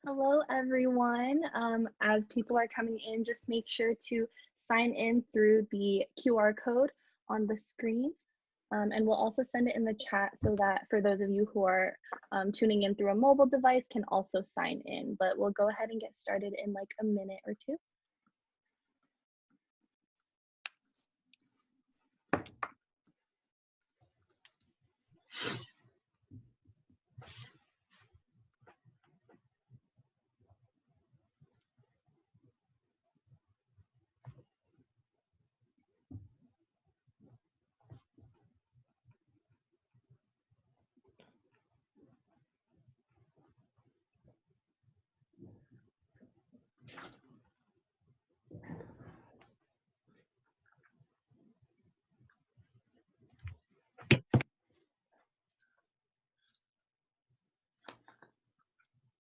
Hello, everyone. As people are coming in, just make sure to sign in through the QR code on the screen. And we'll also send it in the chat so that for those of you who are tuning in through a mobile device can also sign in. But we'll go ahead and get started in like a minute or two.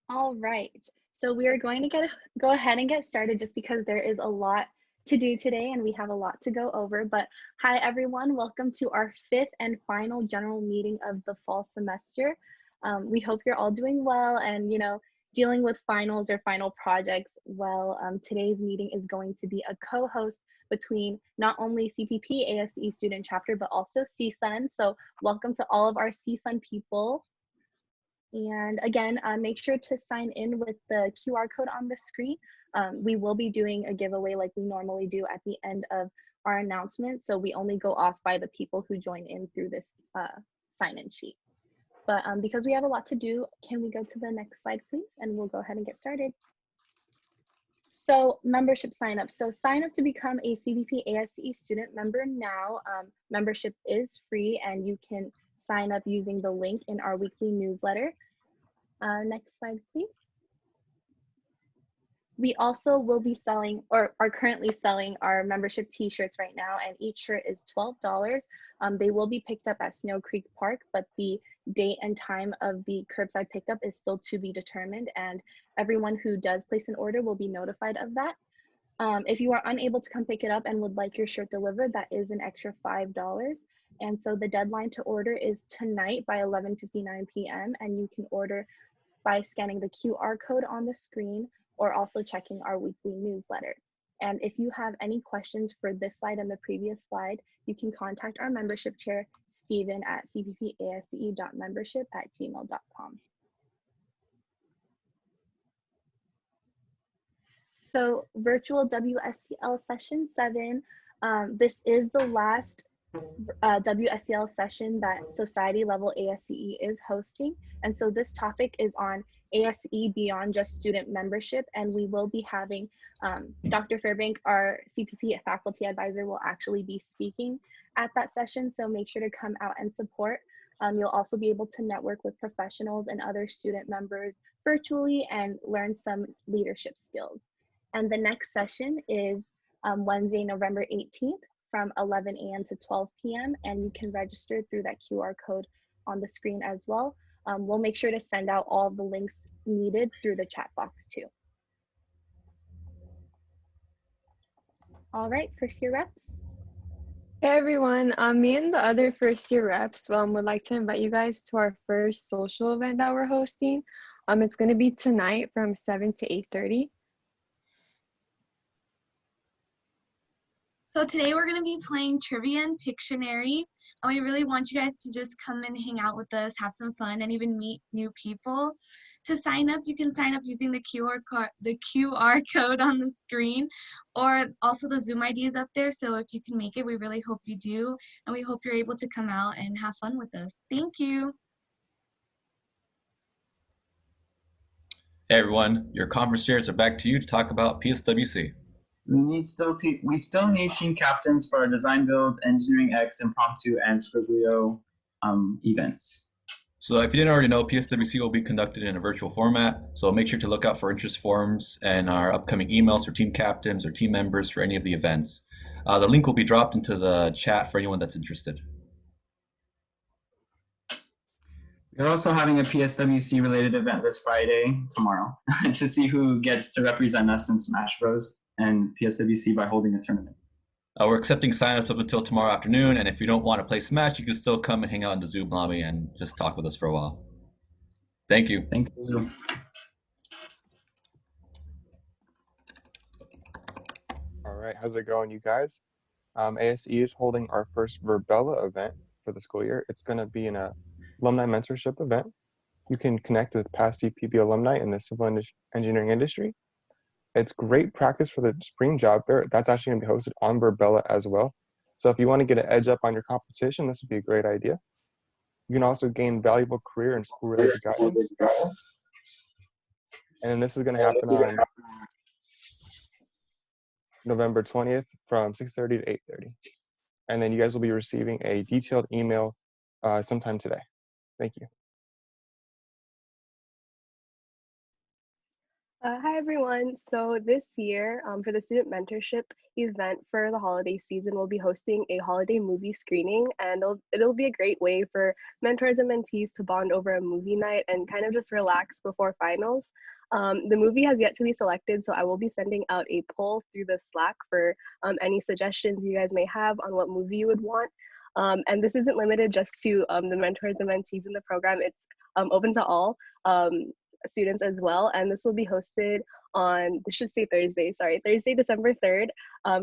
All right, so we are going to go ahead and get started just because there is a lot to do today and we have a lot to go over. But hi everyone, welcome to our 5th and final general meeting of the fall semester. We hope you're all doing well and dealing with finals or final projects well. Today's meeting is going to be a co-host between not only CPP ASCE student chapter but also CSUN. So welcome to all of our CSUN people. And again, make sure to sign in with the QR code on the screen. We will be doing a giveaway like we normally do at the end of our announcement. So we only go off by the people who join in through this sign-in sheet. But because we have a lot to do, can we go to the next slide, please? And we'll go ahead and get started. So membership sign up. So sign up to become a CPP ASCE student member now. Membership is free and you can sign up using the link in our weekly newsletter. Next slide, please. We also will be selling or are currently selling our membership t-shirts right now, and each shirt is $12. They will be picked up at Snow Creek Park, but the date and time of the curbside pickup is still to be determined, and everyone who does place an order will be notified of that. If you are unable to come pick it up and would like your shirt delivered, that is an extra $5. And so the deadline to order is tonight by 11:59 p.m. and you can order by scanning the QR code on the screen or also checking our weekly newsletter. And if you have any questions for this slide and the previous slide, you can contact our membership chair, Stephen, at cppasce.membership@gmail.com. So virtual WSCL session 7, this is the last WSCL session that society level ASCE is hosting. And so this topic is on ASCE beyond just student membership. And we will be having Dr. Fairbank, our CPP faculty advisor, will actually be speaking at that session. So make sure to come out and support. You'll also be able to network with professionals and other student members virtually and learn some leadership skills. And the next session is Wednesday, November 18th from 11 a.m. to 12 p.m. and you can register through that QR code on the screen as well. We'll make sure to send out all the links needed through the chat box too. All right, first year reps. Hey everyone, me and the other first year reps would like to invite you guys to our first social event that we're hosting. It's going to be tonight from 7 to 8:30. So today we're going to be playing Trivia and Pictionary, and we really want you guys to just come and hang out with us, have some fun, and even meet new people. To sign up, you can sign up using the QR code on the screen, or also the Zoom ID is up there, so if you can make it, we really hope you do, and we hope you're able to come out and have fun with us. Thank you. Hey everyone, your conference chairs are back to you to talk about PSWC. We still need team captains for our Design Build, Engineering X, Impromptu, and Scriblio events. So if you didn't already know, PSWC will be conducted in a virtual format, so make sure to look out for interest forms and our upcoming emails for team captains or team members for any of the events. The link will be dropped into the chat for anyone that's interested. We're also having a PSWC related event this Friday, tomorrow, to see who gets to represent us in Smash Bros. And PSWC by holding a tournament. We're accepting signups up until tomorrow afternoon, and if you don't want to play Smash, you can still come and hang out in the Zoom lobby and just talk with us for a while. Thank you. Thank you. right, how's it going, you guys? ASE is holding our first Verbella event for the school year. It's going to be an alumni mentorship event. You can connect with past CPP alumni in the civil engineering industry. It's great practice for the spring job fair. That's actually going to be hosted on Verbella as well. So if you want to get an edge up on your competition, this would be a great idea. You can also gain valuable career and school-related guidance. And then this is going to happen on November 20th from 6:30 to 8:30. And then you guys will be receiving a detailed email sometime today. Thank you. Hi everyone. So this year, for the student mentorship event for the holiday season, we'll be hosting a holiday movie screening, and it'll be a great way for mentors and mentees to bond over a movie night and kind of just relax before finals. The movie has yet to be selected, so I will be sending out a poll through the Slack for any suggestions you guys may have on what movie you would want. And this isn't limited just to the mentors and mentees in the program. It's open to all students as well, and this will be hosted on, this should say Thursday, sorry, Thursday, December 3rd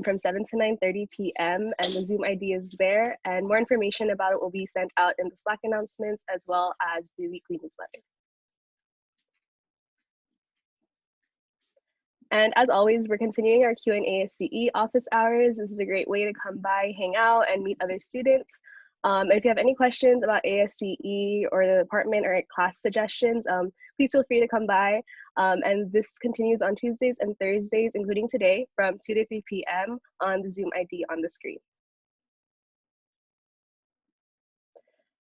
from 7 to 9:30 p.m. and the Zoom ID is there, and more information about it will be sent out in the Slack announcements as well as the weekly newsletter. And as always, we're continuing our Q&A ASCE office hours. This is a great way to come by, hang out, and meet other students. And if you have any questions about ASCE or the department or class suggestions, please feel free to come by. And this continues on Tuesdays and Thursdays, including today, from 2 to 3 p.m. on the Zoom ID on the screen.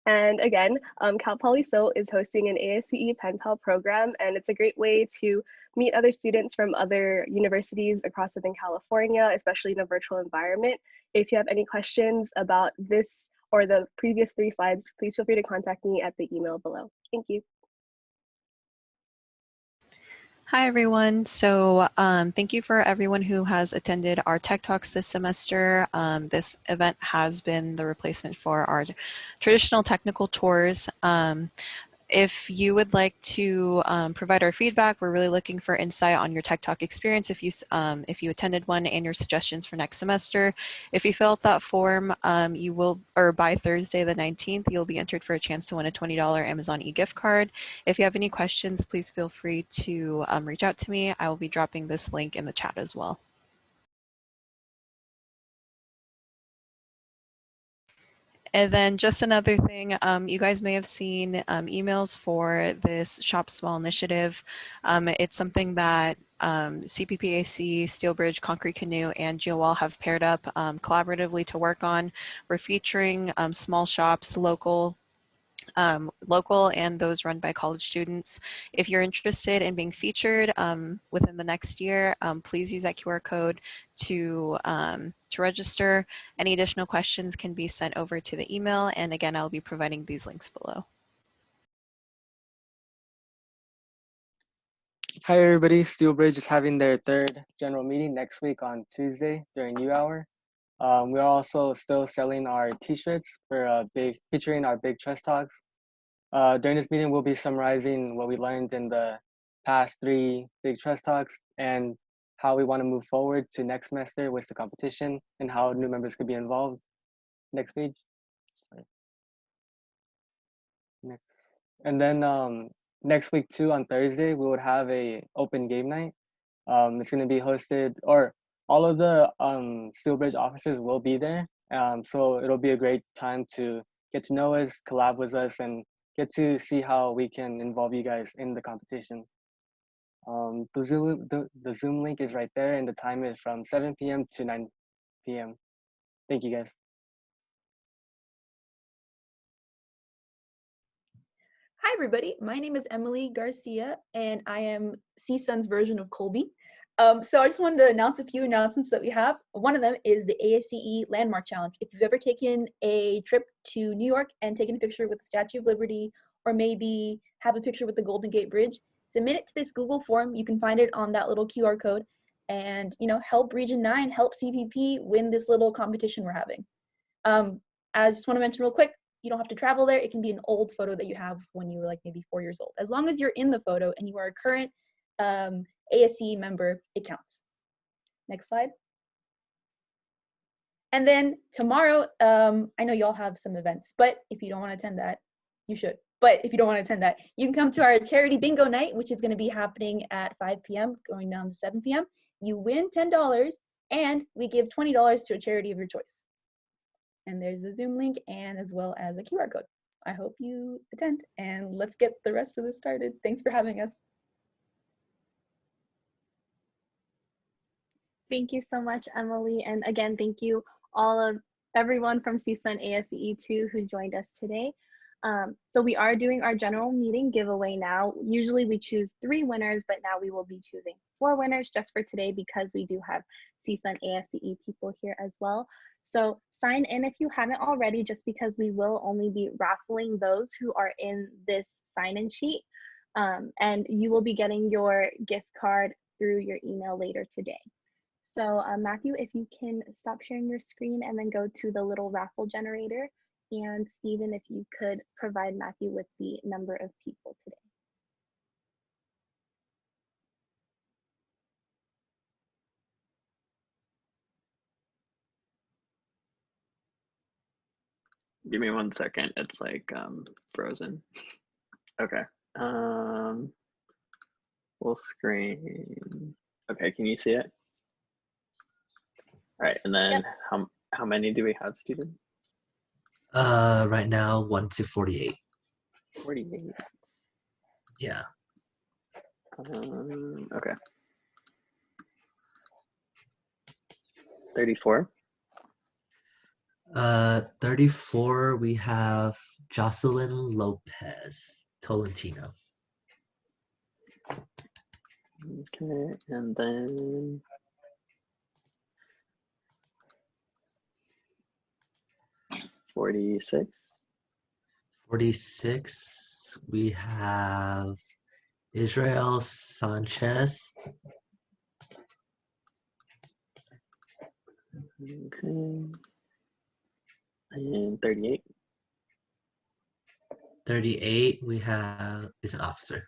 And again, Cal Poly SO is hosting an ASCE Penpal program, and it's a great way to meet other students from other universities across Southern California, especially in a virtual environment. If you have any questions about this or the previous 3 slides, please feel free to contact me at the email below. Thank you. Hi, everyone. So thank you for everyone who has attended our Tech Talks this semester. This event has been the replacement for our traditional technical tours. If you would like to provide our feedback, we're really looking for insight on your Tech Talk experience if you attended one and your suggestions for next semester. If you fill out that form, you will, or by Thursday the 19th, you'll be entered for a chance to win a $20 Amazon e-gift card. If you have any questions, please feel free to reach out to me. I will be dropping this link in the chat as well. And then just another thing, you guys may have seen emails for this Shop Small initiative. It's something that CPP ASCE, Steelbridge, Concrete Canoe, and GeoWall have paired up collaboratively to work on. We're featuring small shops, local and those run by college students. If you're interested in being featured within the next year, please use that QR code to register. Any additional questions can be sent over to the email, and again, I'll be providing these links below. Hi everybody, Steelbridge is having their 3rd general meeting next week on Tuesday during U hour. We're also still selling our T-shirts for featuring our big trust talks. During this meeting, we'll be summarizing what we learned in the past 3 big trust talks and how we want to move forward to next semester with the competition and how new members could be involved. Next page. Next. And then next week too, on Thursday, we would have a open game night. It's going to be hosted, or all of the Steelbridge officers will be there. So it'll be a great time to get to know us, collab with us, and get to see how we can involve you guys in the competition. The Zoom link is right there, and the time is from 7 p.m. to 9 p.m. Thank you, guys. Hi, everybody. My name is Emily Garcia, and I am CSUN's version of Colby. So I just wanted to announce a few announcements that we have. One of them is the ASCE Landmark Challenge. If you've ever taken a trip to New York and taken a picture with the Statue of Liberty, or maybe have a picture with the Golden Gate Bridge, submit it to this Google form. You can find it on that little QR code, and help Region 9, help CPP win this little competition we're having. I just want to mention real quick, you don't have to travel there. It can be an old photo that you have when you were like maybe 4 years old. As long as you're in the photo and you are a current ASCE member, it counts. Next slide. And then tomorrow, I know y'all have some events, but if you don't want to attend that, you should. But if you don't want to attend that, you can come to our charity bingo night, which is going to be happening at 5 p.m., going down to 7 p.m. You win $10, and we give $20 to a charity of your choice. And there's the Zoom link and as well as a QR code. I hope you attend, and let's get the rest of this started. Thanks for having us. Thank you so much, Emily. And again, thank you everyone from CISA and ASCE too who joined us today. So we are doing our general meeting giveaway now. Usually we choose 3 winners, but now we will be choosing 4 winners just for today because we do have CISA and ASCE people here as well. So sign in if you haven't already, just because we will only be raffling those who are in this sign-in sheet. And you will be getting your gift card through your email later today. So Matthew, if you can stop sharing your screen and then go to the little raffle generator. And Stephen, if you could provide Matthew with the number of people today. Give me 1 second. It's like frozen. Okay. Full screen. Okay, can you see it? All right, and then yep. How many do we have, Stephen? Right now 1 to 48. 48. Yeah. Okay. 34. 34. We have Jocelyn Lopez Tolentino. Okay, and then 46. 46. We have Israel Sanchez. Okay. And 38. 38. We have is an officer.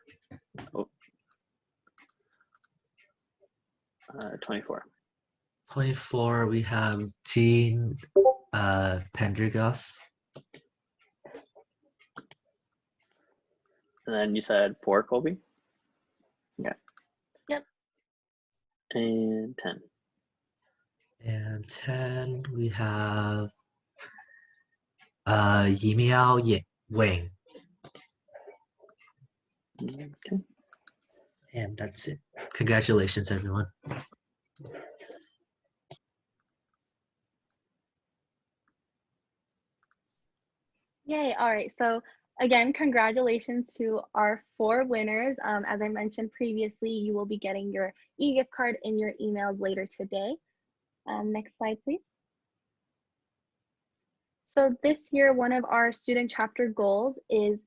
Oh. 24. 24. We have Jean Pendergast. And then you said 4, Colby? Yeah. Yep. And 10. And 10, we have Yimiao Wang. Okay. And that's it. Congratulations, everyone. Yay, all right, so again, congratulations to our 4 winners. As I mentioned previously, you will be getting your e-gift card in your emails later today. Next slide, please. So this year, one of our student chapter goals is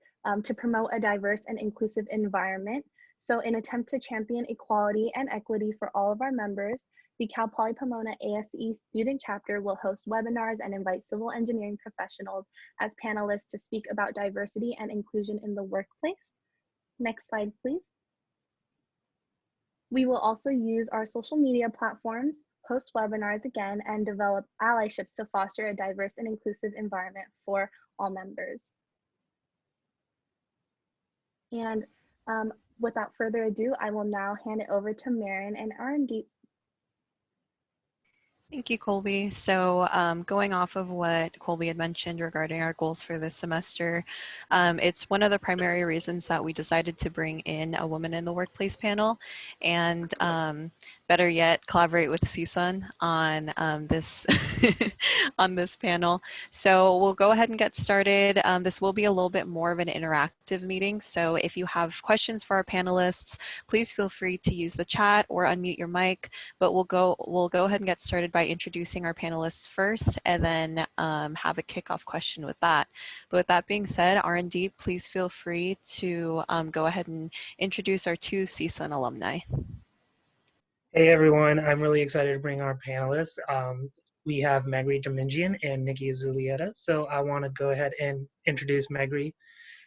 to promote a diverse and inclusive environment. So in attempt to champion equality and equity for all of our members, the Cal Poly Pomona ASCE student chapter will host webinars and invite civil engineering professionals as panelists to speak about diversity and inclusion in the workplace. Next slide, please. We will also use our social media platforms, host webinars again, and develop allyships to foster a diverse and inclusive environment for all members. And without further ado, I will now hand it over to Marin and R&D. Thank you, Colby. So going off of what Colby had mentioned regarding our goals for this semester, it's one of the primary reasons that we decided to bring in a woman in the workplace panel, and better yet, collaborate with CSUN on this on this panel. So we'll go ahead and get started. This will be a little bit more of an interactive meeting. So if you have questions for our panelists, please feel free to use the chat or unmute your mic. But we'll go ahead and get started by introducing our panelists first, and then have a kickoff question with that. But with that being said, R&D, please feel free to go ahead and introduce our 2 CSUN alumni. Hey everyone, I'm really excited to bring our panelists. We have Megri Domingian and Nikki Zulieta. So I want to go ahead and introduce Megri.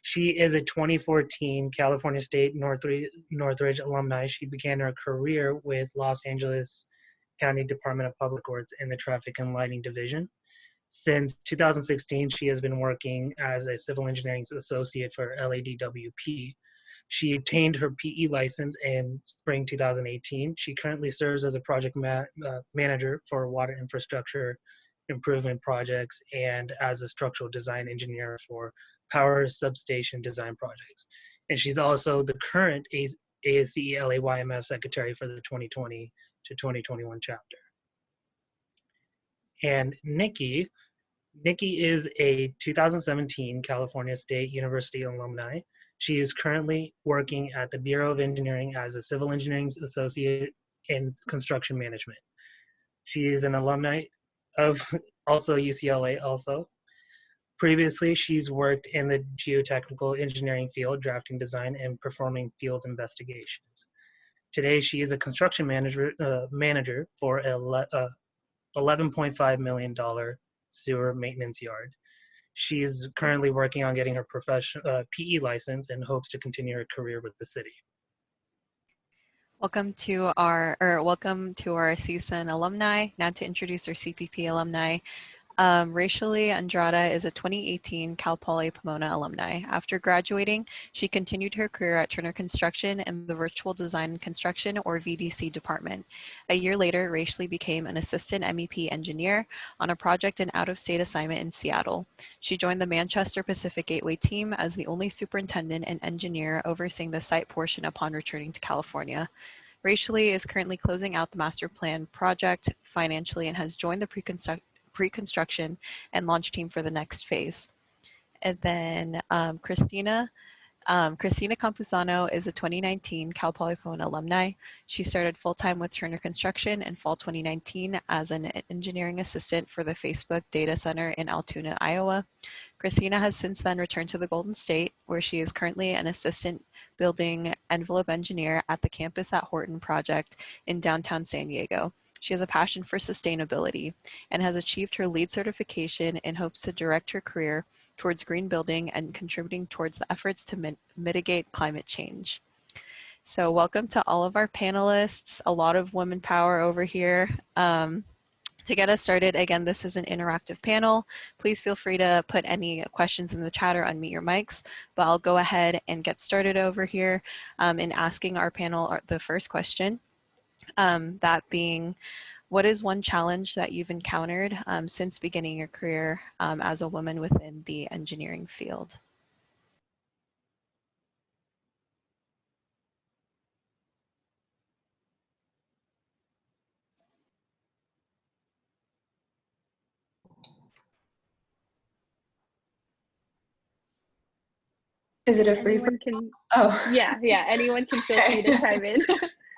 She is a 2014 California State Northridge alumni. She began her career with Los Angeles County Department of Public Works in the Traffic and Lighting Division. Since 2016, she has been working as a civil engineering associate for LADWP. She obtained her PE license in spring 2018. She currently serves as a project manager for water infrastructure improvement projects and as a structural design engineer for power substation design projects. And she's also the current ASCE LAYMF secretary for the 2020 to 2021 chapter. And Nikki is a 2017 California State University alumni. She is currently working at the Bureau of Engineering as a civil engineering associate in construction management. She is an alumni of also UCLA also. Previously, she's worked in the geotechnical engineering field, drafting design and performing field investigations. Today, she is a construction manager for a $11.5 million sewer maintenance yard. She is currently working on getting her PE license and hopes to continue her career with the city. Welcome to our CSUN alumni. Now to introduce our CPP alumni. Rachely Andrada is a 2018 Cal Poly Pomona alumni. After graduating, she continued her career at Turner Construction in the Virtual Design and Construction, or VDC department. A year later, Rachely became an assistant MEP engineer on a project and out-of-state assignment in Seattle. She joined the Manchester Pacific Gateway team as the only superintendent and engineer overseeing the site portion upon returning to California. Rachely is currently closing out the master plan project financially and has joined the pre-construction and launch team for the next phase. And then Christina Campuzano is a 2019 Cal Poly Pomona alumni. She started full-time with Turner Construction in fall 2019 as an engineering assistant for the Facebook data center in Altoona, Iowa. Christina has since then returned to the Golden State, where she is currently an assistant building envelope engineer at the Campus at Horton project in downtown San Diego. She has a passion for sustainability and has achieved her LEED certification in hopes to direct her career towards green building and contributing towards the efforts to mitigate climate change. So welcome to all of our panelists, a lot of women power over here. To get us started, again, this is an interactive panel. Please feel free to put any questions in the chat or unmute your mics, but I'll go ahead and get started over here in asking our panel the first question. That being, what is one challenge that you've encountered since beginning your career as a woman within the engineering field? Is it a free? Oh, yeah, anyone can feel free to chime in.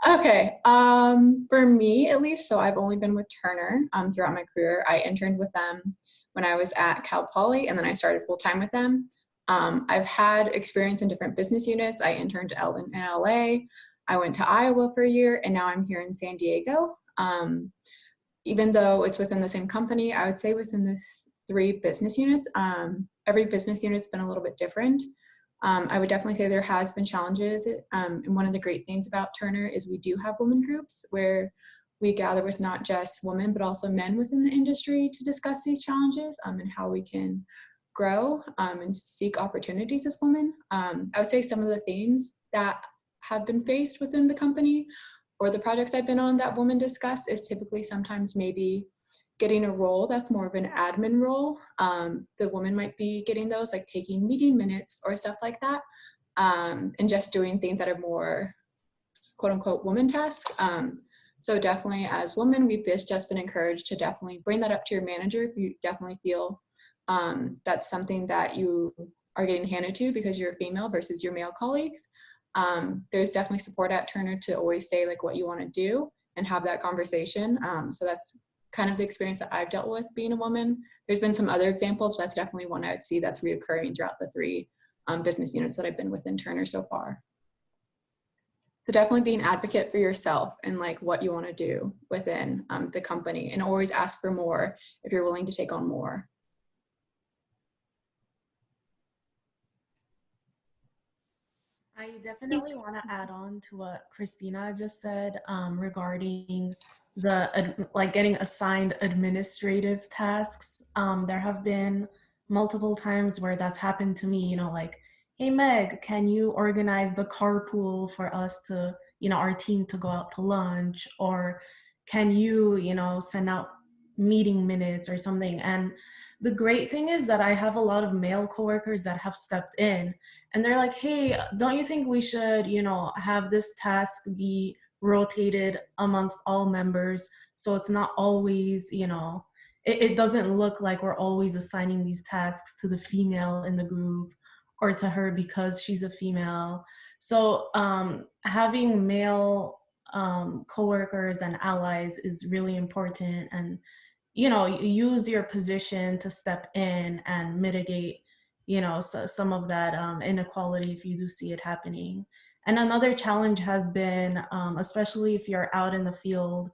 Okay, for me at least, so I've only been with Turner throughout my career. I interned with them when I was at Cal Poly, and then I started full-time with them. I've had experience in different business units. I interned in LA, I went to Iowa for a year, and now I'm here in San Diego. Even though it's within the same company, I would say within the 3 business units, every business unit's been a little bit different. I would definitely say there has been challenges. And one of the great things about Turner is we do have women groups where we gather with not just women, but also men within the industry to discuss these challenges and how we can grow and seek opportunities as women. I would say some of the things that have been faced within the company or the projects I've been on that women discuss is typically sometimes maybe getting a role that's more of an admin role. The woman might be getting those, like taking meeting minutes or stuff like that, and just doing things that are more quote unquote woman tasks. So definitely as women, we've just been encouraged to definitely bring that up to your manager if you definitely feel that's something that you are getting handed to because you're a female versus your male colleagues. There's definitely support at Turner to always say like what you want to do and have that conversation. So that's kind of the experience that I've dealt with being a woman. There's been some other examples, but that's definitely one I'd see that's reoccurring throughout the 3 business units that I've been within Turner so far. So definitely be an advocate for yourself and like what you want to do within the company, and always ask for more if you're willing to take on more. I definitely want to add on to what Christina just said regarding like getting assigned administrative tasks. There have been multiple times where that's happened to me, like, hey Meg, can you organize the carpool for us to, our team to go out to lunch? Or can you, send out meeting minutes or something? And the great thing is that I have a lot of male coworkers that have stepped in, and they're like, hey, don't you think we should, have this task be rotated amongst all members, so it's not always, it doesn't look like we're always assigning these tasks to the female in the group or to her because she's a female. So having male coworkers and allies is really important, and use your position to step in and mitigate some of that inequality if you do see it happening. And another challenge has been, especially if you're out in the field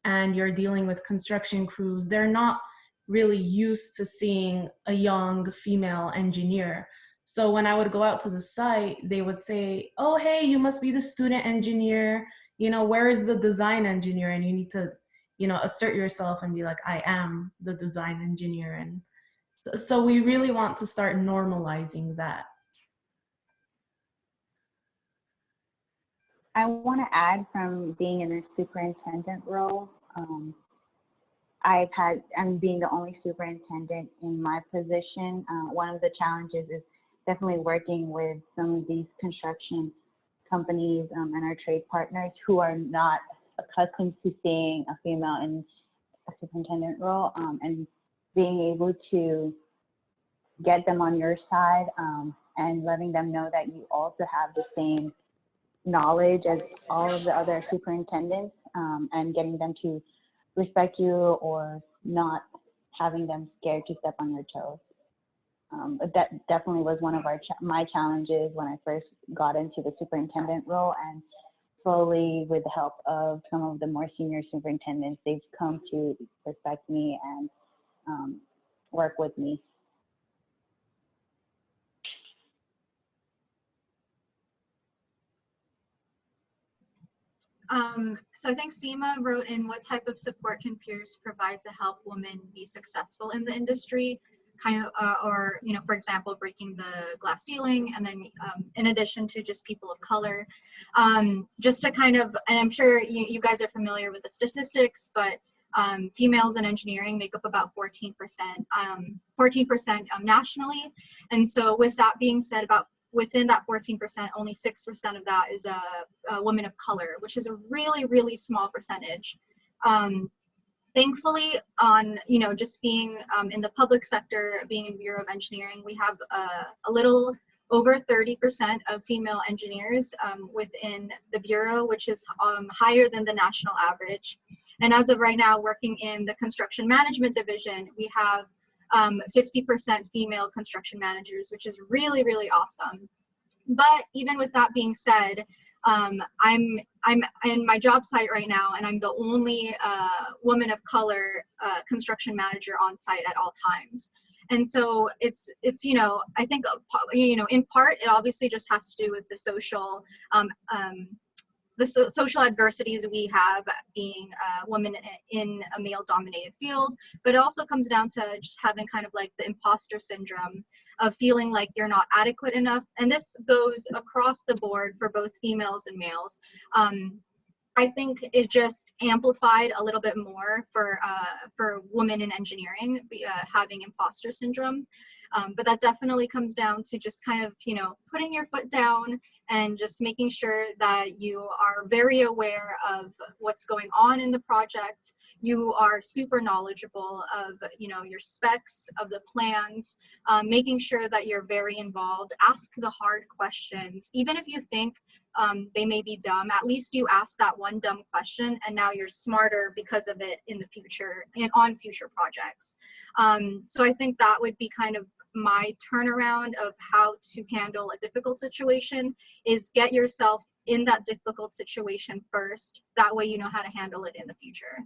and you're dealing with construction crews, they're not really used to seeing a young female engineer. So when I would go out to the site, they would say, oh, hey, you must be the student engineer, where is the design engineer? And you need to assert yourself and be like, I am the design engineer. And so we really want to start normalizing that. I want to add, from being in a superintendent role, I'm being the only superintendent in my position. One of the challenges is definitely working with some of these construction companies and our trade partners who are not accustomed to seeing a female in a superintendent role, and being able to get them on your side and letting them know that you also have the same knowledge as all of the other superintendents, and getting them to respect you or not having them scared to step on your toes. But that definitely was one of my challenges when I first got into the superintendent role, and slowly, with the help of some of the more senior superintendents, they've come to respect me and work with me. So I think Seema wrote in, what type of support can peers provide to help women be successful in the industry? Kind of, or, for example, breaking the glass ceiling, and then in addition to just people of color, just to kind of, and I'm sure you guys are familiar with the statistics, but females in engineering make up about 14% nationally. And so with that being said, within that 14%, only 6% of that is a woman of color, which is a really, really small percentage. Thankfully, on just being in the public sector, being in Bureau of Engineering, we have a little over 30% of female engineers within the Bureau, which is higher than the national average. And as of right now, working in the construction management division, we have 50% female construction managers, which is really, really awesome. But even with that being said, I'm in my job site right now, and I'm the only woman of color construction manager on site at all times. And so it's I think in part it obviously just has to do with the social social adversities we have being women in a male-dominated field, but it also comes down to just having kind of like the imposter syndrome of feeling like you're not adequate enough. And this goes across the board for both females and males. I think is just amplified a little bit more for women in engineering, having imposter syndrome. But that definitely comes down to just kind of, putting your foot down and just making sure that you are very aware of what's going on in the project. You are super knowledgeable of, your specs, of the plans, making sure that you're very involved. Ask the hard questions. Even if you think they may be dumb, at least you asked that one dumb question and now you're smarter because of it in the future and on future projects. So I think that would be kind of my turnaround of how to handle a difficult situation, is get yourself in that difficult situation first. That way you know how to handle it in the future.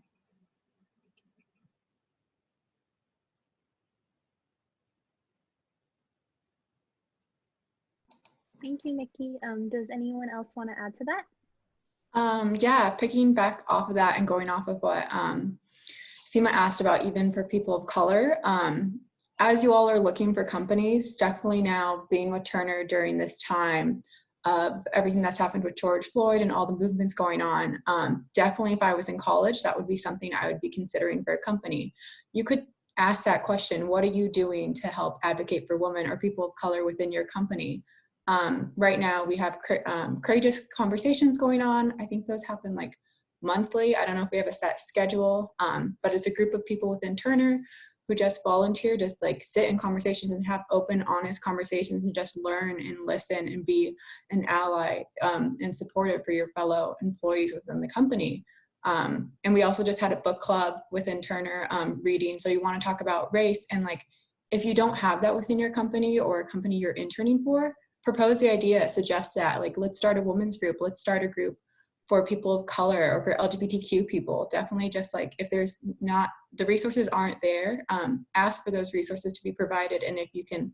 Thank you, Nikki. Does anyone else want to add to that? Yeah, picking back off of that and going off of what Seema asked about, even for people of color, as you all are looking for companies, definitely now being with Turner during this time of everything that's happened with George Floyd and all the movements going on, definitely if I was in college, that would be something I would be considering for a company. You could ask that question, what are you doing to help advocate for women or people of color within your company? Right now we have courageous conversations going on. I think those happen like monthly. I don't know if we have a set schedule, but it's a group of people within Turner who just volunteer, just like sit in conversations and have open, honest conversations and just learn and listen and be an ally and supportive for your fellow employees within the company. And we also just had a book club within Turner reading. So you want to talk about race, and like, if you don't have that within your company or a company you're interning for, propose the idea, suggest that, like, let's start a women's group, let's start a group for people of color or for LGBTQ people. Definitely, just like if there's not, the resources aren't there, ask for those resources to be provided. And if you can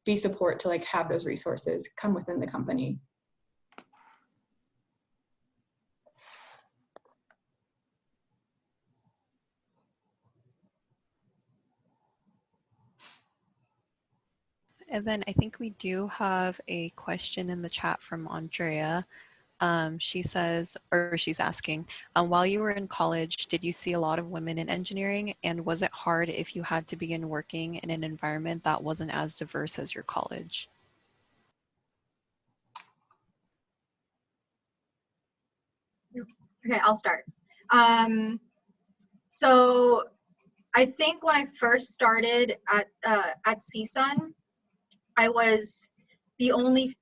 be support to like have those resources come within the company. And then I think we do have a question in the chat from Andrea. She says, or she's asking, while you were in college, did you see a lot of women in engineering? And was it hard if you had to begin working in an environment that wasn't as diverse as your college? Okay, I'll start. So I think when I first started at CSUN, I was the only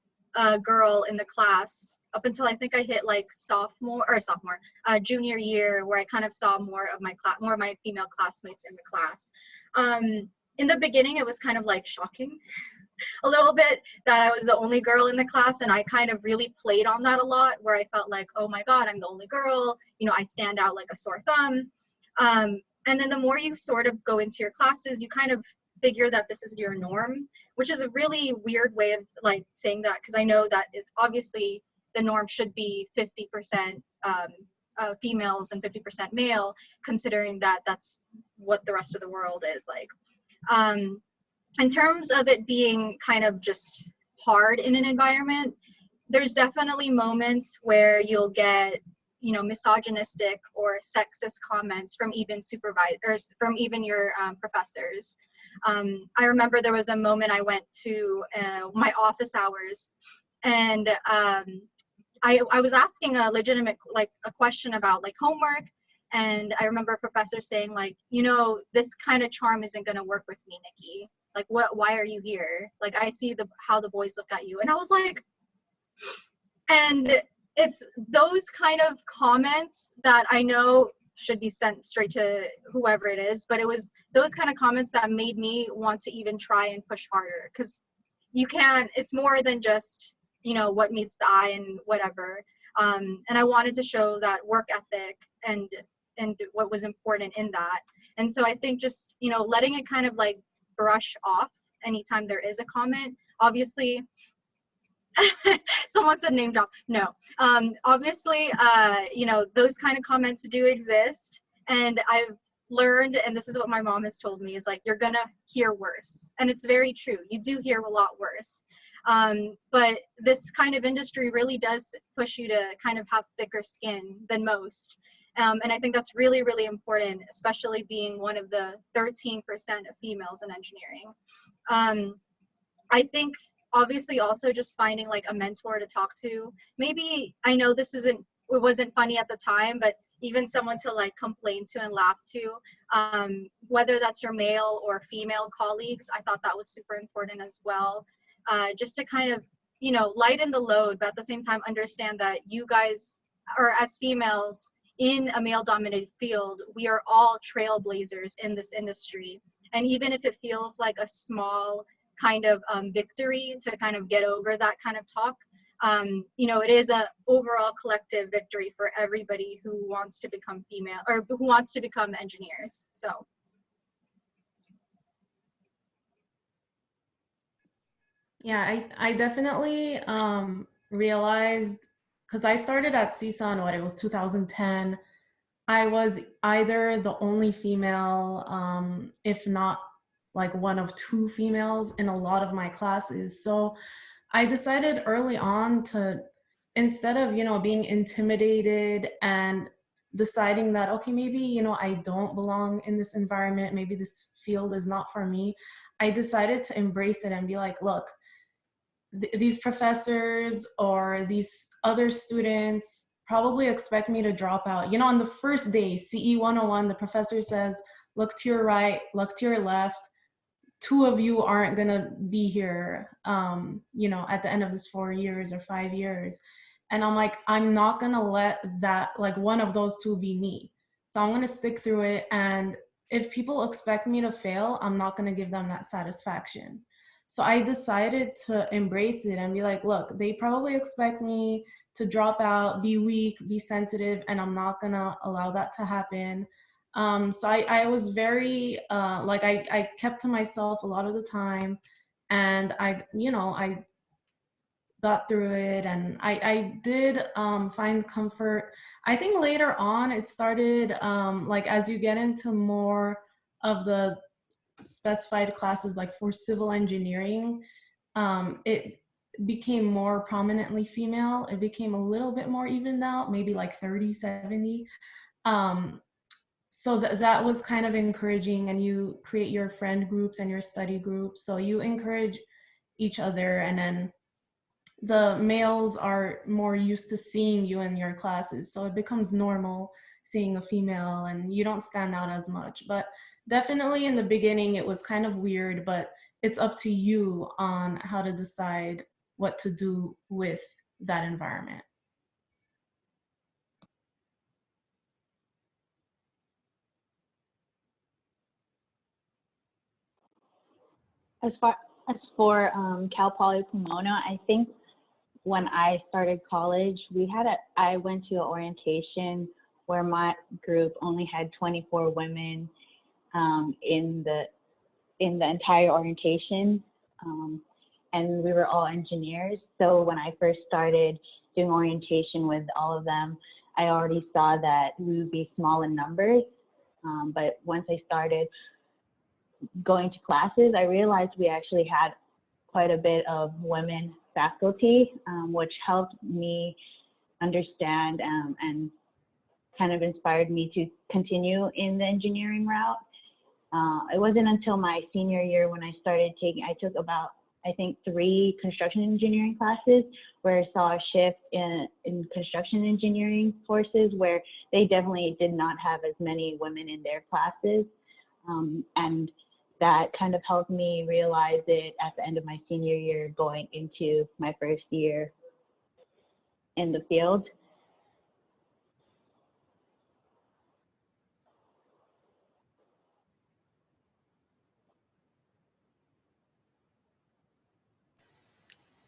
girl in the class up until I think I hit like junior year, where I kind of saw more of my female classmates in the class. In the beginning, it was kind of like shocking a little bit that I was the only girl in the class, and I kind of really played on that a lot, where I felt like, oh my God, I'm the only girl, you know, I stand out like a sore thumb. And then the more you sort of go into your classes, you kind of figure that this is your norm, which is a really weird way of like saying that, because I know that obviously the norm should be 50% females and 50% male, considering that that's what the rest of the world is like. In terms of it being kind of just hard in an environment, there's definitely moments where you'll get, you know, misogynistic or sexist comments from even supervisors, from even your professors. I remember there was a moment I went to my office hours, and I was asking a legitimate, like a question about like homework, and I remember a professor saying like, you know, this kind of charm isn't going to work with me, Nikki. Like, why are you here? Like, I see how the boys look at you. And I was like, and it's those kind of comments that I know should be sent straight to whoever it is, but it was those kind of comments that made me want to even try and push harder, because you can't, it's more than just, you know, what meets the eye and whatever. And I wanted to show that work ethic and what was important in that. And so I think just, you know, letting it kind of like brush off anytime there is a comment. Obviously, someone said name drop. No, obviously, you know, those kind of comments do exist, and I've learned, and this is what my mom has told me, is like, you're gonna hear worse, and it's very true. You do hear a lot worse, but this kind of industry really does push you to kind of have thicker skin than most. And I think that's really, really important, especially being one of the 13% of females in engineering. I think obviously also just finding like a mentor to talk to. Maybe, I know it wasn't funny at the time, but even someone to like complain to and laugh to, whether that's your male or female colleagues, I thought that was super important as well. Just to kind of, you know, lighten the load, but at the same time understand that you guys, or as females in a male-dominated field, we are all trailblazers in this industry. And even if it feels like a small kind of victory to kind of get over that kind of talk, you know, it is a overall collective victory for everybody who wants to become female or who wants to become engineers. So Yeah, I definitely realized, because I started at CSUN, it was 2010. I was either the only female, if not like one of two females in a lot of my classes. So I decided early on to, instead of, being intimidated and deciding that, okay, maybe, I don't belong in this environment, maybe this field is not for me, I decided to embrace it and be like, look, these professors or these other students probably expect me to drop out. On the first day, CE 101, the professor says, look to your right, look to your left. Two of you aren't going to be here, at the end of this 4 years or 5 years. And I'm like, I'm not going to let that, like one of those two be me. So I'm going to stick through it. And if people expect me to fail, I'm not going to give them that satisfaction. So I decided to embrace it and be like, look, they probably expect me to drop out, be weak, be sensitive, and I'm not going to allow that to happen. So I was very, I kept to myself a lot of the time, and I got through it, and I did find comfort. I think later on it started, as you get into more of the specified classes, like for civil engineering, it became more prominently female. It became a little bit more evened out, maybe like 30-70. So that was kind of encouraging, and you create your friend groups and your study groups. So you encourage each other, and then the males are more used to seeing you in your classes. So it becomes normal seeing a female, and you don't stand out as much. But definitely in the beginning, it was kind of weird, but it's up to you on how to decide what to do with that environment. As for Cal Poly Pomona, I think when I started college, I went to an orientation where my group only had 24 women in the entire orientation, and we were all engineers. So when I first started doing orientation with all of them, I already saw that we would be small in numbers. But once I started going to classes, I realized we actually had quite a bit of women faculty, which helped me understand and kind of inspired me to continue in the engineering route. It wasn't until my senior year when I took about, I think, 3 construction engineering classes, where I saw a shift in construction engineering courses where they definitely did not have as many women in their classes. And that kind of helped me realize it at the end of my senior year, going into my first year in the field.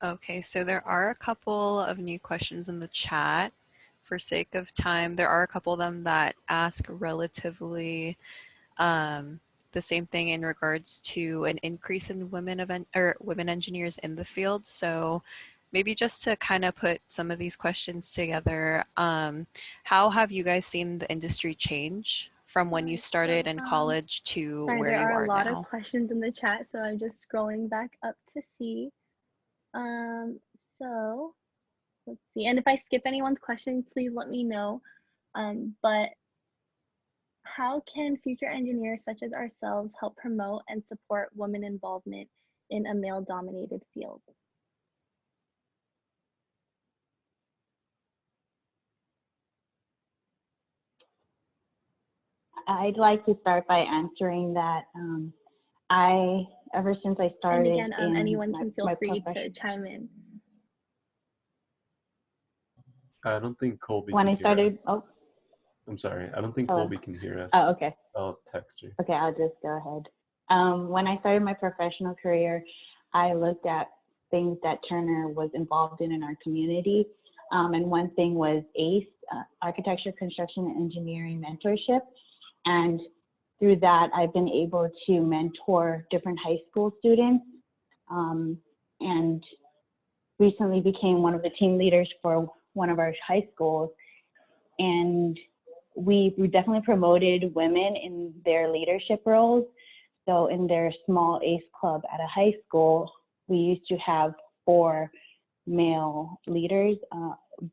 Okay, so there are a couple of new questions in the chat. For sake of time, there are a couple of them that ask relatively the same thing in regards to an increase in women engineers in the field. So maybe just to kind of put some of these questions together, how have you guys seen the industry change from when you started in college to where you are now? Sorry, there are a lot of questions in the chat, so I'm just scrolling back up to see. So let's see. And if I skip anyone's question, please let me know. But how can future engineers such as ourselves help promote and support women involvement in a male-dominated field? I'd like to start by answering that. Ever since I started, and again, anyone can feel free to chime in. I don't think Colby When can I started, hear us. I'm sorry. I don't think Hello. Colby can hear us. Oh, okay. I'll text you. Okay, I'll just go ahead. When I started my professional career, I looked at things that Turner was involved in our community. And one thing was ACE, Architecture, Construction, and Engineering Mentorship. And through that, I've been able to mentor different high school students and recently became one of the team leaders for one of our high schools. And we definitely promoted women in their leadership roles. So in their small ACE club at a high school, we used to have 4 male leaders,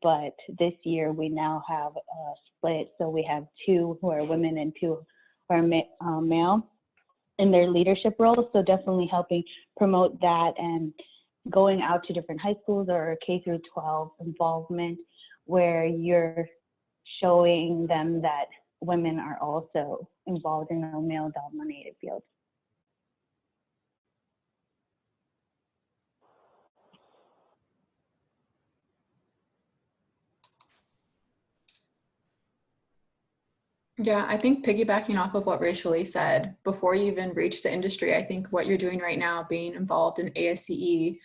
but this year we now have a split. So we have 2 who are women and 2 who are male in their leadership roles. So definitely helping promote that and going out to different high schools or K through 12 involvement, where you're showing them that women are also involved in a male-dominated field. Yeah, I think piggybacking off of what Rachel said, before you even reach the industry, I think what you're doing right now, being involved in ASCE,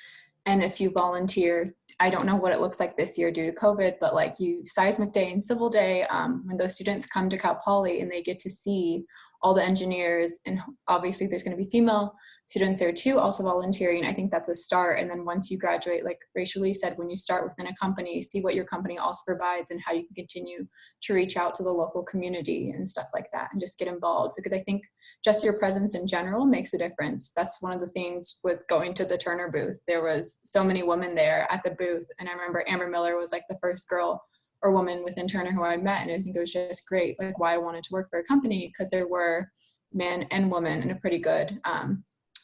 and if you volunteer, I don't know what it looks like this year due to COVID, but like Seismic Day and Civil Day, when those students come to Cal Poly and they get to see all the engineers, and obviously there's going to be female students there too, also volunteering. I think that's a start. And then once you graduate, like Rachel said, when you start within a company, see what your company also provides and how you can continue to reach out to the local community and stuff like that, and just get involved, because I think just your presence in general makes a difference. That's one of the things with going to the Turner booth. There was so many women there at the booth, and I remember Amber Miller was like the first girl or woman within Turner who I met, and I think it was just great, like why I wanted to work for a company, because there were men and women in a pretty good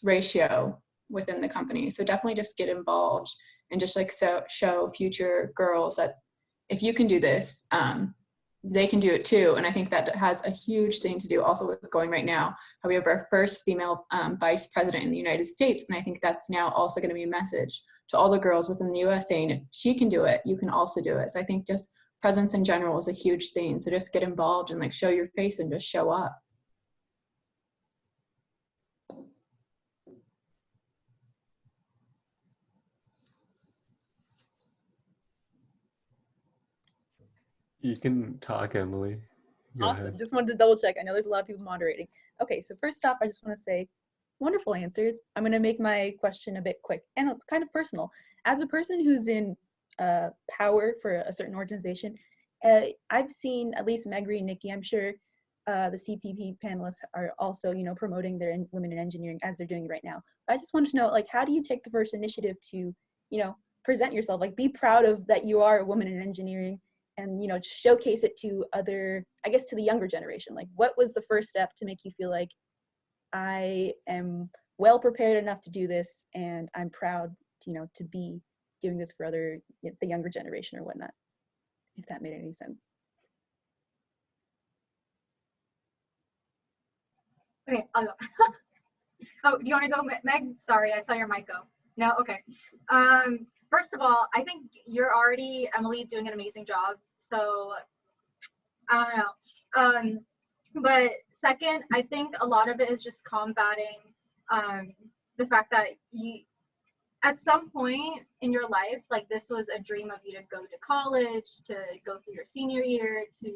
ratio within the company. So definitely just get involved and just like show future girls that if you can do this, they can do it too. And I think that has a huge thing to do also with going right now, how we have our first female vice president in the United States. And I think that's now also going to be a message to all the girls within the US saying, if she can do it, you can also do it. So I think just presence in general is a huge thing. So just get involved and like show your face and just show up. You can talk, Emily. Go Awesome. ahead. Just wanted to double check. I know there's a lot of people moderating. Okay, so first off, I just want to say wonderful answers. I'm going to make my question a bit quick and kind of personal. As a person who's in power for a certain organization, I've seen at least Megri and Nikki, I'm sure the CPP panelists are also, promoting their women in engineering as they're doing right now. But I just wanted to know, like, how do you take the first initiative to, present yourself, like be proud of that you are a woman in engineering, and showcase it to to the younger generation? Like, what was the first step to make you feel like I am well prepared enough to do this, and I'm proud to be doing this for the younger generation or whatnot, if that made any sense? Okay, I'll go. Oh, do you want to go, Meg? Sorry, I saw your mic go. No, okay. First of all, I think you're already, Emily, doing an amazing job. So I don't know. But second, I think a lot of it is just combating the fact that you, at some point in your life, like this was a dream of you to go to college, to go through your senior year, to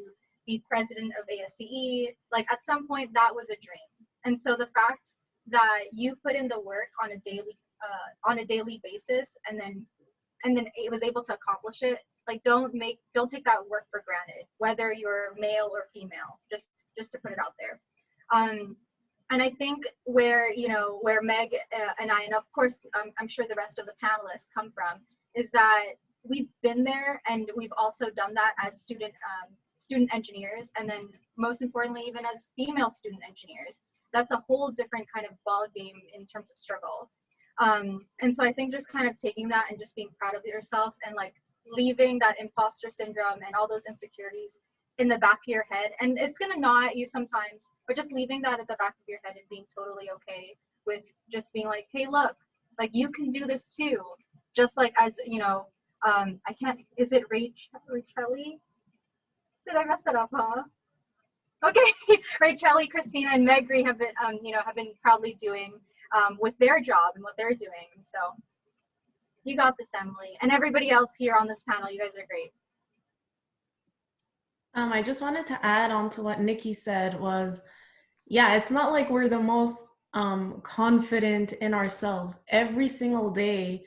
be president of ASCE. Like at some point that was a dream. And so the fact that you put in the work on a daily basis and then it was able to accomplish it, like don't take that work for granted, whether you're male or female, just to put it out there. And I think where Meg and I, and of course I'm sure the rest of the panelists come from, is that we've been there and we've also done that as student engineers, and then most importantly even as female student engineers. That's a whole different kind of ball game in terms of struggle. And so I think just kind of taking that and just being proud of yourself, and like leaving that imposter syndrome and all those insecurities in the back of your head, and it's gonna gnaw at you sometimes, but just leaving that at the back of your head and being totally okay with just being like, hey, look, like you can do this too. Just like as I can't, is it Rachelli? Did I mess it up, huh? Okay, Rachelli, Christina, and Megri have been proudly doing with their job and what they're doing. So you got this, Emily, and everybody else here on this panel. You guys are great. I just wanted to add on to what Nikki said was, yeah, it's not like we're the most confident in ourselves. Every single day,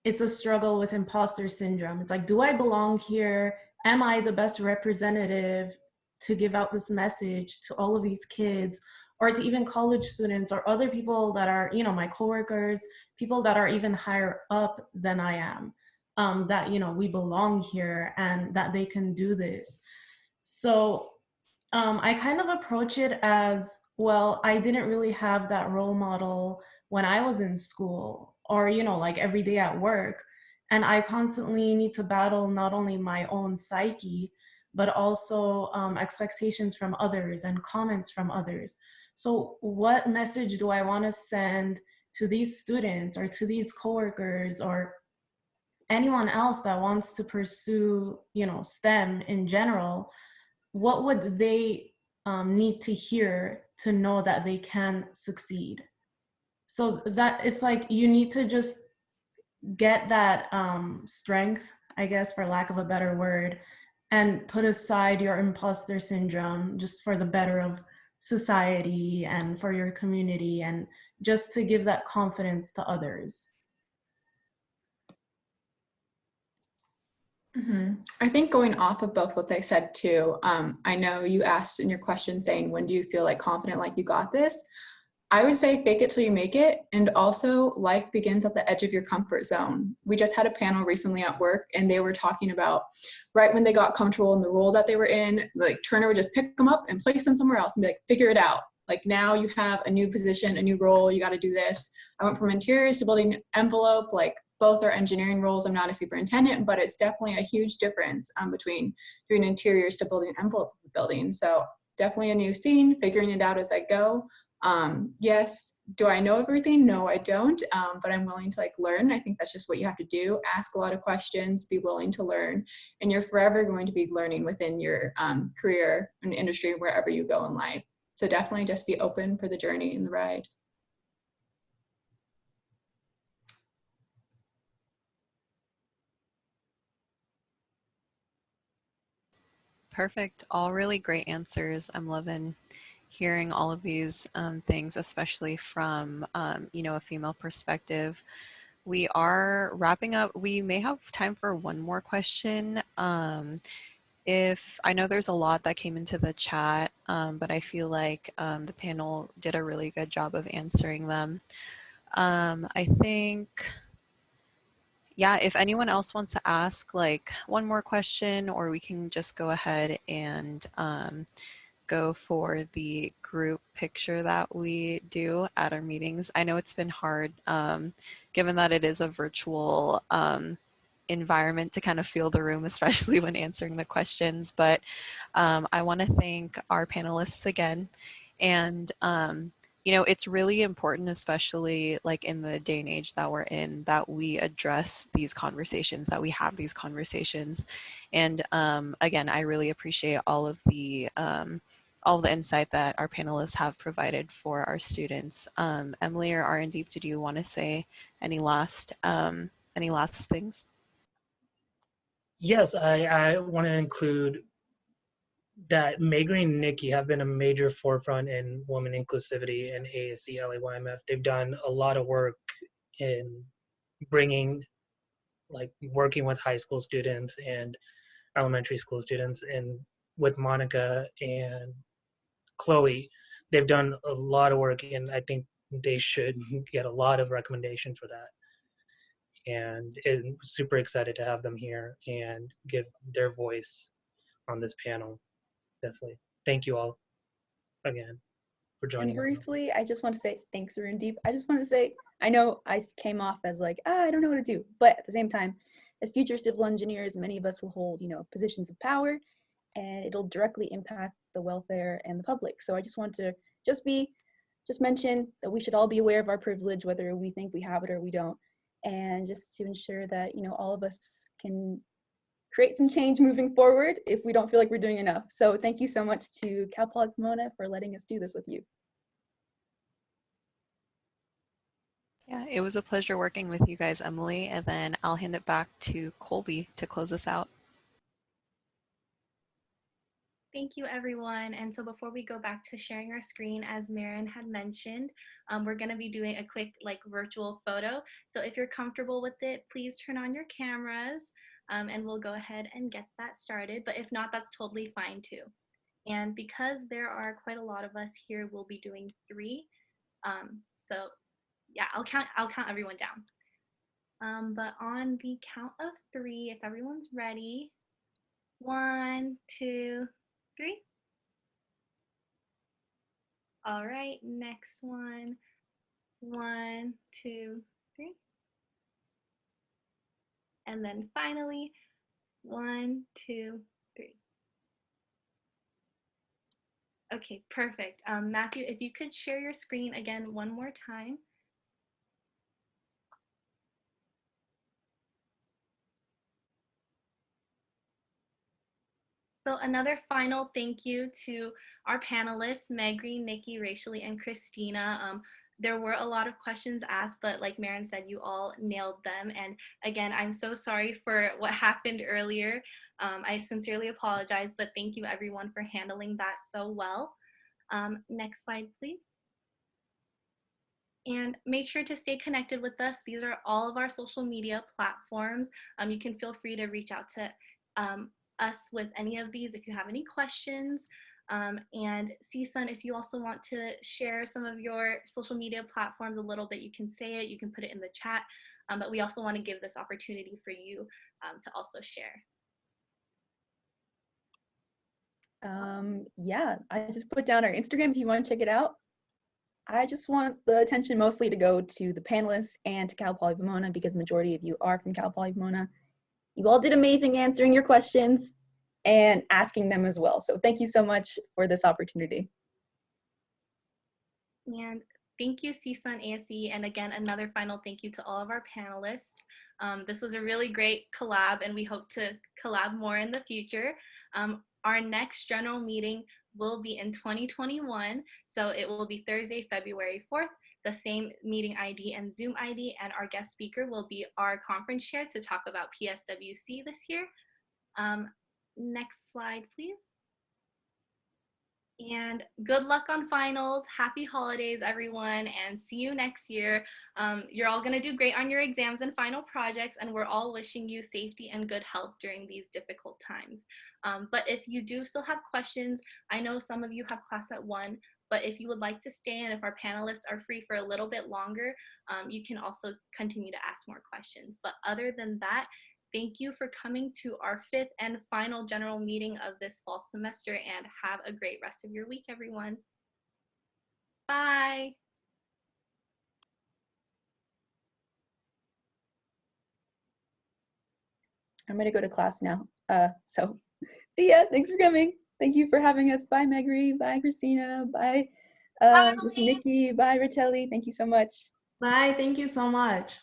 it's a struggle with imposter syndrome. It's like, do I belong here? Am I the best representative to give out this message to all of these kids, or to even college students or other people that are, you know, my coworkers, people that are even higher up than I am, that, you know, we belong here and that they can do this. So I kind of approach it as, well, I didn't really have that role model when I was in school or, you know, like every day at work. And I constantly need to battle not only my own psyche, but also expectations from others and comments from others. So what message do I want to send to these students or to these coworkers or anyone else that wants to pursue, you know, STEM in general? What would they need to hear to know that they can succeed? So that it's like you need to just get that strength, I guess, for lack of a better word, and put aside your imposter syndrome just for the better of society and for your community and just to give that confidence to others. I think going off of both what they said too, I know you asked in your question saying, when do you feel like confident, like you got this? I would say fake it till you make it. And also life begins at the edge of your comfort zone. We just had a panel recently at work and they were talking about right when they got comfortable in the role that they were in, like Turner would just pick them up and place them somewhere else and be like, figure it out. Like now you have a new position, a new role, you got to do this. I went from interiors to building envelope, like both are engineering roles. I'm not a superintendent, but it's definitely a huge difference between doing interiors to building envelope building. So definitely a new scene, figuring it out as I go. Yes, do I know everything? No, I don't, but I'm willing to like learn. I think that's just what you have to do. Ask a lot of questions, be willing to learn, and you're forever going to be learning within your career and industry wherever you go in life. So definitely just be open for the journey and the ride. Perfect. All really great answers. I'm loving hearing all of these things, especially from, you know, a female perspective. We are wrapping up. We may have time for one more question. If I know there's a lot that came into the chat, but I feel like the panel did a really good job of answering them. I think, yeah, if anyone else wants to ask like one more question, or we can just go ahead and go for the group picture that we do at our meetings. I know it's been hard, given that it is a virtual environment, to kind of feel the room, especially when answering the questions. But I want to thank our panelists again. And you know, it's really important, especially like in the day and age that we're in, that we address these conversations, that we have these conversations. And again, I really appreciate all of the insight that our panelists have provided for our students. Emily or Arindeep, did you want to say any last things? Yes, I want to include that Megri and Nikki have been a major forefront in women inclusivity in ASCE LAYMF. They've done a lot of work in bringing, like working with high school students and elementary school students, and with Monica and Chloe, they've done a lot of work, and I think they should get a lot of recommendation for that. And super excited to have them here and give their voice on this panel. Definitely. Thank you all again for joining. And briefly, I just want to say thanks, Arundeep. I just want to say, I know I came off as like, I don't know what to do, but at the same time, as future civil engineers, many of us will hold, you know, positions of power, and it'll directly impact the welfare and the public. So I just want to just mention that we should all be aware of our privilege, whether we think we have it or we don't, and just to ensure that, you know, all of us can create some change moving forward if we don't feel like we're doing enough. So thank you so much to Cal Poly Pomona for letting us do this with you. Yeah, it was a pleasure working with you guys, Emily, and then I'll hand it back to Colby to close us out. Thank you, everyone. And so before we go back to sharing our screen, as Marin had mentioned, we're going to be doing a quick virtual photo. So if you're comfortable with it, please turn on your cameras and we'll go ahead and get that started. But if not, that's totally fine too. And because there are quite a lot of us here, we'll be doing 3. So yeah, I'll count everyone down. But on the count of 3, if everyone's ready, 1, 2, 3. All right, next one. 1, 2, 3. And then finally, 1, 2, 3. Okay, perfect. Matthew, if you could share your screen again one more time. So another final thank you to our panelists, Megri, Nikki, Rachel, and Christina. There were a lot of questions asked, but like Marin said, you all nailed them. And again, I'm so sorry for what happened earlier. I sincerely apologize, but thank you everyone for handling that so well. Next slide, please. And make sure to stay connected with us. These are all of our social media platforms. You can feel free to reach out to us with any of these if you have any questions. And CSUN, if you also want to share some of your social media platforms a little bit, you can say it, you can put it in the chat, but we also want to give this opportunity for you to also share. Yeah, I just put down our Instagram if you want to check it out. I just want the attention mostly to go to the panelists and to Cal Poly Pomona because the majority of you are from Cal Poly Pomona. You all did amazing answering your questions and asking them as well. So thank you so much for this opportunity. And thank you, CSUN ASCE. And again, another final thank you to all of our panelists. This was a really great collab and we hope to collab more in the future. Our next general meeting will be in 2021. So it will be Thursday, February 4th, the same meeting ID and Zoom ID, and our guest speaker will be our conference chairs to talk about PSWC this year. Next slide, please. And good luck on finals. Happy holidays, everyone, and see you next year. You're all gonna do great on your exams and final projects, and we're all wishing you safety and good health during these difficult times. But if you do still have questions, I know some of you have class at 1, but if you would like to stay and if our panelists are free for a little bit longer, you can also continue to ask more questions. But other than that, thank you for coming to our 5th and final general meeting of this fall semester, and have a great rest of your week, everyone. Bye. I'm gonna go to class now. So see ya, thanks for coming. Thank you for having us. Bye, Megri. Bye, Christina. Bye, Nikki. Bye, Ritelli. Thank you so much. Bye, thank you so much.